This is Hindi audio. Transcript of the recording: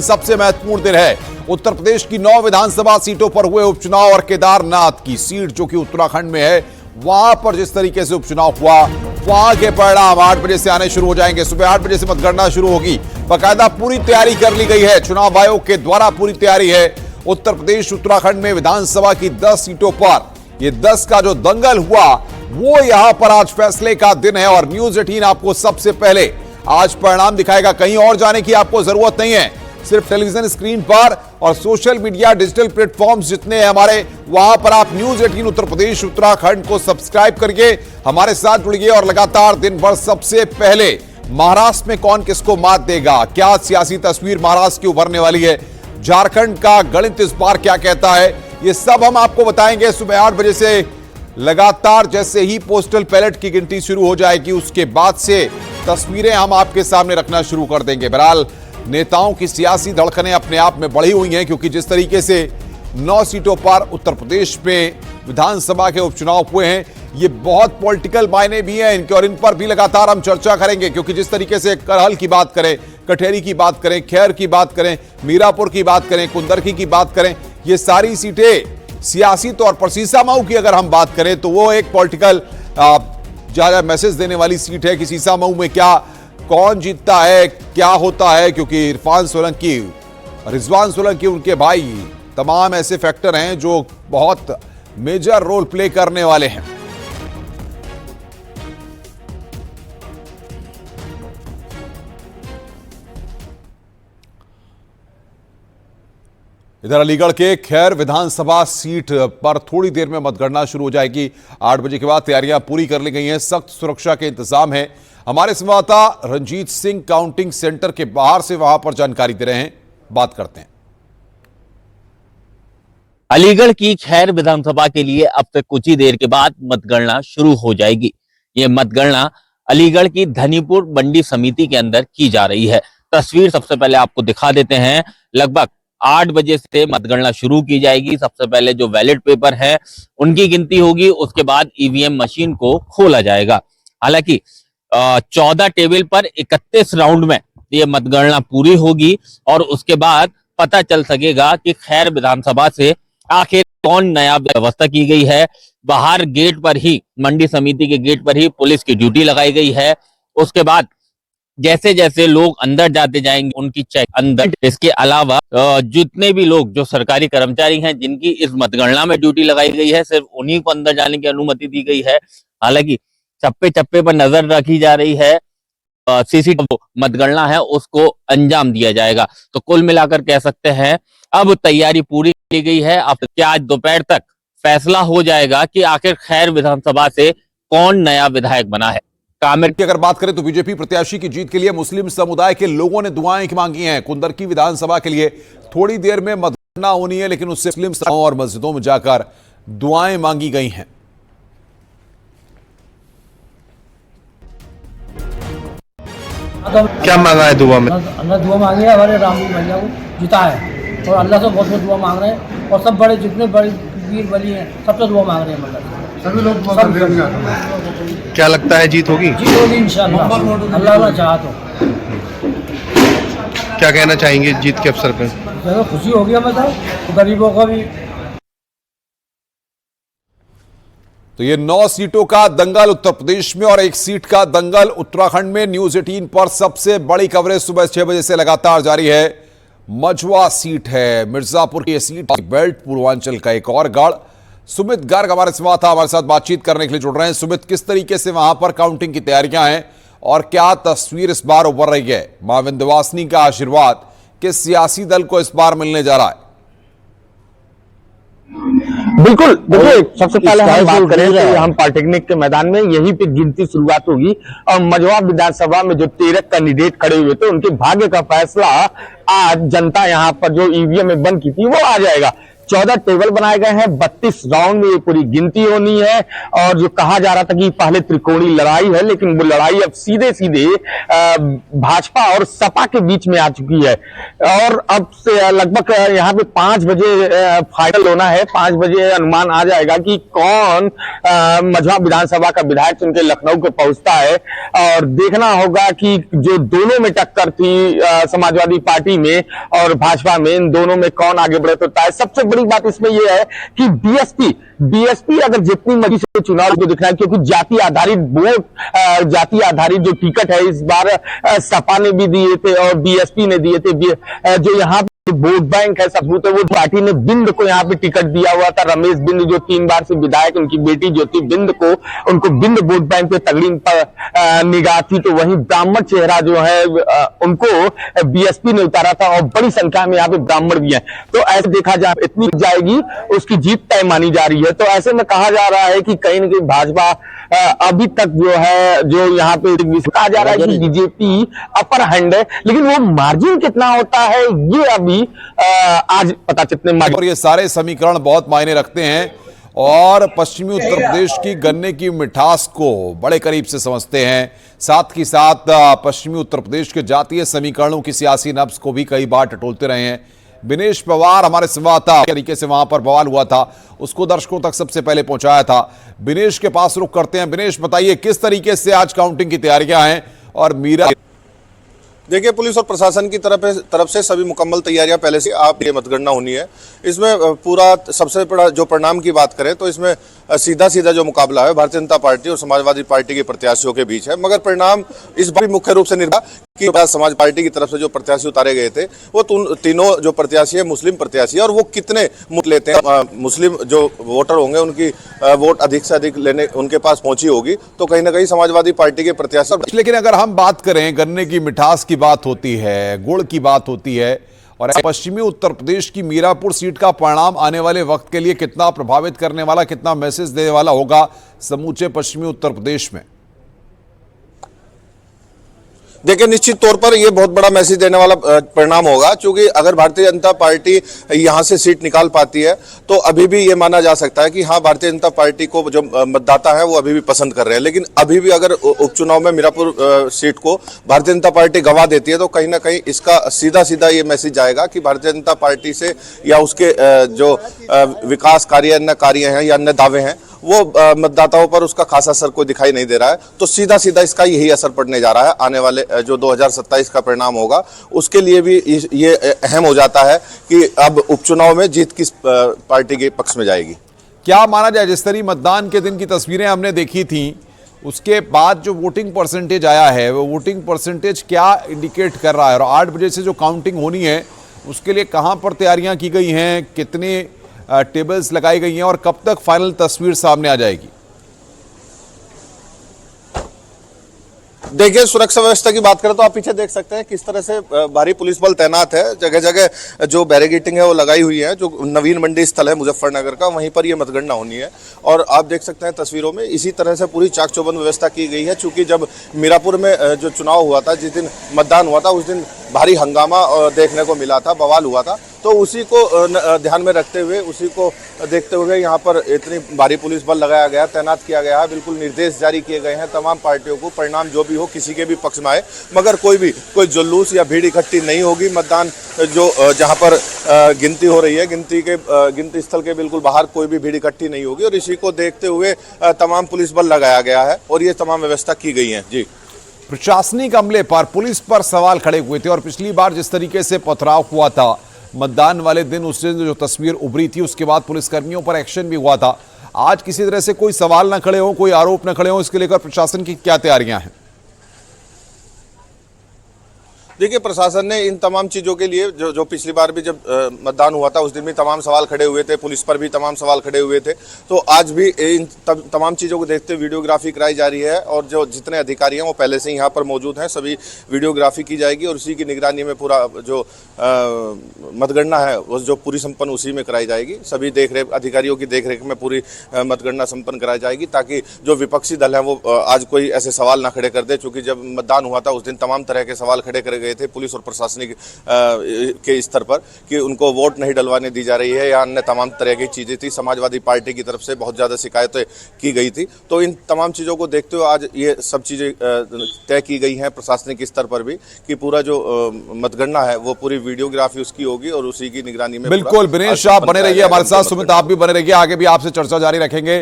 सबसे महत्वपूर्ण दिन है। उत्तर प्रदेश की 9 विधानसभा सीटों पर हुए उपचुनाव और केदारनाथ की सीट जो कि उत्तराखंड में है, वहां पर जिस तरीके से उपचुनाव हुआ, वहां के परिणाम 8 बजे से आने शुरू हो जाएंगे। सुबह 8 बजे से मतगणना शुरू होगी। बाकायदा पूरी तैयारी कर ली गई है, चुनाव आयोग के द्वारा पूरी तैयारी है। उत्तर प्रदेश उत्तराखंड में विधानसभा की 10 सीटों पर ये 10 का जो दंगल हुआ, वो यहां पर आज फैसले का दिन है और न्यूज 18 आपको सबसे पहले आज परिणाम दिखाएगा। कहीं और जाने की आपको जरूरत नहीं है, सिर्फ टेलीविजन स्क्रीन पर और सोशल मीडिया डिजिटल प्लेटफॉर्म्स जितने हैं हमारे, वहां पर आप न्यूज 18 उत्तर प्रदेश उत्तराखंड को सब्सक्राइब करके हमारे साथ जुड़िए और लगातार दिन भर सबसे पहले महाराष्ट्र में कौन किसको मात देगा, क्या सियासी तस्वीर महाराष्ट्र की उभरने वाली है, झारखंड का गणित इस बार क्या कहता है, ये सब हम आपको बताएंगे। सुबह 8 बजे से लगातार जैसे ही पोस्टल बैलेट की गिनती शुरू हो जाएगी, उसके बाद से तस्वीरें हम आपके सामने रखना शुरू कर देंगे। बहरहाल नेताओं की सियासी धड़कनें अपने आप में बढ़ी हुई हैं, क्योंकि जिस तरीके से 9 सीटों पर उत्तर प्रदेश में विधानसभा के उपचुनाव हुए हैं, ये बहुत पॉलिटिकल मायने भी हैं इनके, और इन पर भी लगातार हम चर्चा करेंगे। क्योंकि जिस तरीके से करहल की बात करें, कठेरी की बात करें, खैर की बात करें, मीरापुर की बात करें, कुंदरकी की बात करें, ये सारी सीटें सियासी तौर पर, सीसामऊ की अगर हम बात करें तो वो एक पॉलिटिकल ज्यादा मैसेज देने वाली सीट है कि सीसामऊ में क्या कौन जीतता है, क्या होता है। क्योंकि इरफान सोलंकी, रिजवान सोलंकी, उनके भाई, तमाम ऐसे फैक्टर हैं जो बहुत मेजर रोल प्ले करने वाले हैं। इधर अलीगढ़ के खैर विधानसभा सीट पर थोड़ी देर में मतगणना शुरू हो जाएगी। 8 बजे के बाद तैयारियां पूरी कर ली गई हैं, सख्त सुरक्षा के इंतजाम है। हमारे संवाददाता रंजीत सिंह काउंटिंग सेंटर के बाहर से वहां पर जानकारी दे रहे हैं, बात करते हैं। अलीगढ़ की खैर विधानसभा के लिए अब तक कुछ ही देर के बाद मतगणना शुरू हो जाएगी। ये मतगणना अलीगढ़ की धनीपुर मंडी समिति के अंदर की जा रही है। तस्वीर सबसे पहले आपको दिखा देते हैं। लगभग 8 बजे से मतगणना शुरू की जाएगी। सबसे पहले जो बैलेट पेपर है उनकी गिनती होगी, उसके बाद ईवीएम मशीन को खोला जाएगा। हालांकि 14 टेबल पर 31 राउंड में ये मतगणना पूरी होगी और उसके बाद पता चल सकेगा कि खैर विधानसभा से आखिर कौन नया व्यवस्था की गई है। बाहर गेट पर ही, मंडी समिति के गेट पर ही पुलिस की ड्यूटी लगाई गई है। उसके बाद जैसे जैसे लोग अंदर जाते जाएंगे उनकी चेक अंदर। इसके अलावा जितने भी लोग जो सरकारी कर्मचारी हैं जिनकी इस मतगणना में ड्यूटी लगाई गई है, सिर्फ उन्हीं को अंदर जाने की अनुमति दी गई है। हालांकि चप्पे चप्पे पर नजर रखी जा रही है। सीसीटीवी मतगणना है उसको अंजाम दिया जाएगा। तो कुल मिलाकर कह सकते हैं अब तैयारी पूरी की गई है। अब क्या आज दोपहर तक फैसला हो जाएगा कि आखिर खैर विधानसभा से कौन नया विधायक बना है। कामेर की अगर बात करें तो बीजेपी प्रत्याशी की जीत के लिए मुस्लिम समुदाय के लोगों ने दुआएं मांगी हैं। कुंदरकी विधानसभा के लिए थोड़ी देर में मतगणना होनी है, लेकिन उससे मुस्लिम और मस्जिदों में जाकर दुआएं मांगी गई हैं। क्या मांगा है दुआ में? अल्लाह दुआ मांगी है, हमारे राम भैया को जिता है और अल्लाह से बहुत बहुत दुआ मांग रहे हैं। और सब बड़े जितने बड़े वीर बली हैं सबसे दुआ मांग रहे हैं। मतलब सभी लोग क्या लगता है जीत होगी? जीत होगी इंशाअल्लाह, अल्लाह चाहा तो। क्या कहना चाहेंगे जीत के अवसर पे? चलो खुशी होगी हमें तो, गरीबों को भी। तो ये 9 सीटों का दंगल उत्तर प्रदेश में और 1 सीट का दंगल उत्तराखंड में। न्यूज 18 पर सबसे बड़ी कवरेज सुबह 6 बजे से लगातार जारी है। मझवा सीट है, मिर्जापुर की सीट बेल्ट, पूर्वांचल का एक और गढ़। सुमित गर्ग हमारे संवाददाता हमारे साथ बातचीत करने के लिए जुड़ रहे हैं। सुमित, किस तरीके से वहां पर काउंटिंग की तैयारियां हैं और क्या तस्वीर इस बार उभर रही है? मां विंध्यवासिनी का आशीर्वाद किस सियासी दल को इस बार मिलने जा रहा है? बिल्कुल, देखिए सबसे पहले हम बात करें तो हम पॉलिटेक्निक के मैदान में यहीं पे गिनती शुरुआत होगी और मझवा विधानसभा में जो 13 कैंडिडेट खड़े हुए थे उनके भाग्य का फैसला आज जनता यहाँ पर जो ईवीएम में बंद की थी वो आ जाएगा। 14 टेबल बनाए गए हैं, 32 राउंड में ये पूरी गिनती होनी है। और जो कहा जा रहा था कि पहले त्रिकोणीय लड़ाई है, लेकिन वो लड़ाई अब सीधे सीधे भाजपा और सपा के बीच में आ चुकी है। और अब से लगभग यहाँ पे 5 बजे फाइनल होना है। 5 बजे अनुमान आ जाएगा कि कौन मझवा विधानसभा का विधायक चुन के लखनऊ को पहुंचता है। और देखना होगा कि जो दोनों में टक्कर थी समाजवादी पार्टी में और भाजपा में, इन दोनों में कौन आगे बढ़ सकता है। सबसे बड़ी बात इसमें यह है कि बीएसपी अगर जितनी मर्जी से चुनाव को दिखना है, क्योंकि जाति आधारित वोट, जाति आधारित जो टिकट है इस बार सपा ने भी दिए थे और बीएसपी ने दिए थे। जो यहाँ वोट बैंक है सबूत है, वो पार्टी ने बिंद को यहाँ पे टिकट दिया हुआ था। रमेश बिंद जो 3 बार से विधायक, उनकी बेटी ज्योति बिंद को, उनको बिंद वोट बैंक पे तगड़ी निगाह थी। तो वहीं ब्राह्मण चेहरा जो है उनको बीएसपी ने उतारा था और बड़ी संख्या में यहाँ पे ब्राह्मण भी हैं। तो ऐसे देखा जाए इतनी जाएगी उसकी जीत तय मानी जा रही है। तो ऐसे में कहा जा रहा है कि कहीं न कहीं भाजपा अभी तक जो है, जो यहाँ पे कहा जा रहा है कि बीजेपी अपर हैंड है, लेकिन वो मार्जिन कितना होता है ये अभी आज पता चलने। और ये सारे समीकरण बहुत मायने रखते हैं और पश्चिमी उत्तर प्रदेश की गन्ने की मिठास को बड़े करीब से समझते हैं। साथ ही साथ पश्चिमी उत्तर प्रदेश के जातीय समीकरणों की सियासी नब्ज को भी कई बार टटोलते रहे हैं। विनेश पवार हमारे संवाददाता तरीके से वहां पर बवाल हुआ था, उसको दर्शकों तक सबसे पहले पहुंचाया था। विनेश के पास रुख करते हैं। विनेश, बताइए किस तरीके से आज काउंटिंग की तैयारियां हैं और मीरा। देखिए, पुलिस और प्रशासन की तरफ से सभी मुकम्मल तैयारियां पहले से ये मतगणना होनी है। इसमें पूरा सबसे बड़ा जो परिणाम की बात करें तो इसमें सीधा जो मुकाबला है भारतीय जनता पार्टी और समाजवादी पार्टी के प्रत्याशियों के बीच है। मगर परिणाम इस बार मुख्य रूप से निर्भर कि समाज पार्टी की तरफ से जो प्रत्याशी उतारे गए थे वो तीनों जो प्रत्याशी है मुस्लिम प्रत्याशी है, और वो कितने मत लेते हैं। मुस्लिम जो वोटर होंगे उनकी वोट अधिक से अधिक लेने उनके पास पहुंची होगी, तो कहीं ना कहीं समाजवादी पार्टी के प्रत्याशी। लेकिन अगर हम बात करें, गन्ने की मिठास की बात होती है, गुड़ की बात होती है, और पश्चिमी उत्तर प्रदेश की मीरापुर सीट का परिणाम आने वाले वक्त के लिए कितना प्रभावित करने वाला, कितना मैसेज देने वाला होगा समूचे पश्चिमी उत्तर प्रदेश में? देखिए, निश्चित तौर पर यह बहुत बड़ा मैसेज देने वाला परिणाम होगा, क्योंकि अगर भारतीय जनता पार्टी यहां से सीट निकाल पाती है तो अभी भी ये माना जा सकता है कि हाँ, भारतीय जनता पार्टी को जो मतदाता है वो अभी भी पसंद कर रहे हैं। लेकिन अभी भी अगर उपचुनाव में मीरापुर सीट को भारतीय जनता पार्टी गंवा देती है तो कहीं ना कहीं इसका सीधा ये मैसेज जाएगा कि भारतीय जनता पार्टी से या उसके जो विकास कार्य, अन्य कार्य हैं या अन्य दावे हैं, वो मतदाताओं पर उसका खासा असर कोई दिखाई नहीं दे रहा है। तो सीधा इसका यही असर पड़ने जा रहा है। आने वाले जो 2027 का परिणाम होगा उसके लिए भी ये अहम हो जाता है कि अब उपचुनाव में जीत किस पार्टी के पक्ष में जाएगी। क्या माना जाए, जिस तरह मतदान के दिन की तस्वीरें हमने देखी थी, उसके बाद जो वोटिंग परसेंटेज आया है वो वोटिंग परसेंटेज क्या इंडिकेट कर रहा है? और 8 बजे से जो काउंटिंग होनी है उसके लिए कहां पर तैयारियां की गई हैं, कितने टेबल्स लगाई गई हैं और कब तक फाइनल तस्वीर सामने आ जाएगी? देखिए, सुरक्षा व्यवस्था की बात करें तो आप पीछे देख सकते हैं किस तरह से भारी पुलिस बल तैनात है। जगह जगह जो बैरिकेडिंग है वो लगाई हुई है। जो नवीन मंडी स्थल है मुजफ्फरनगर का, वहीं पर ये मतगणना होनी है। और आप देख सकते हैं तस्वीरों में इसी तरह से पूरी चाक चौबंद व्यवस्था की गई है। चूंकि जब मीरापुर में जो चुनाव हुआ था, जिस दिन मतदान हुआ था, उस दिन भारी हंगामा देखने को मिला था, बवाल हुआ था। तो उसी को ध्यान में रखते हुए, उसी को देखते हुए यहाँ पर इतनी भारी पुलिस बल लगाया गया, तैनात किया गया है। बिल्कुल निर्देश जारी किए गए हैं तमाम पार्टियों को, परिणाम जो भी हो किसी के भी पक्ष में आए, मगर कोई जुलूस या भीड़ इकट्ठी नहीं होगी। मतदान जो जहाँ पर गिनती हो रही है, गिनती स्थल के बिल्कुल बाहर कोई भी भीड़ इकट्ठी नहीं होगी। और इसी को देखते हुए तमाम पुलिस बल लगाया गया है और ये तमाम व्यवस्था की गई है। जी, प्रशासनिक अमले पर, पुलिस पर सवाल खड़े हुए थे और पिछली बार जिस तरीके से पथराव हुआ था मतदान वाले दिन, उस दिन जो तस्वीर उभरी थी, उसके बाद पुलिसकर्मियों पर एक्शन भी हुआ था। आज किसी तरह से कोई सवाल न खड़े हो, कोई आरोप न खड़े हो, इसके लेकर प्रशासन की क्या तैयारियां हैं? देखिए, प्रशासन ने इन तमाम चीज़ों के लिए जो पिछली बार भी जब मतदान हुआ था उस दिन भी तमाम सवाल खड़े हुए थे, पुलिस पर भी तमाम सवाल खड़े हुए थे। तो आज भी इन तमाम चीज़ों को देखते हुए वीडियोग्राफी कराई जा रही है और जो जितने अधिकारी हैं वो पहले से ही यहाँ पर मौजूद हैं, सभी वीडियोग्राफी की जाएगी और उसी की निगरानी में पूरा जो मतगणना है वो जो पूरी संपन्न उसी में कराई जाएगी। सभी अधिकारियों की देखरेख में पूरी मतगणना संपन्न कराई जाएगी, ताकि जो विपक्षी दल हैं वो आज कोई ऐसे सवाल ना खड़े कर दे। चूँकि जब मतदान हुआ था उस दिन तमाम तरह के सवाल खड़े करे गए थे पुलिस और प्रशासनिक के स्तर पर कि उनको वोट नहीं डलवाने दी जा रही है या अन्य तमाम तरह की चीजें थी। समाजवादी पार्टी की तरफ से बहुत ज्यादा शिकायतें की गई थी। तो इन तमाम चीजों को देखते हुए आज ये सब चीजें तय की गई हैं प्रशासनिक स्तर पर भी कि पूरा जो मतगणना है वो पूरी वीडियोग्राफी उसकी होगी और उसी की निगरानी में बिल्कुल। दिनेश, आप बने रहिए हमारे साथ, सुमित आप भी बने रहिए, आगे भी आपसे चर्चा जारी रखेंगे।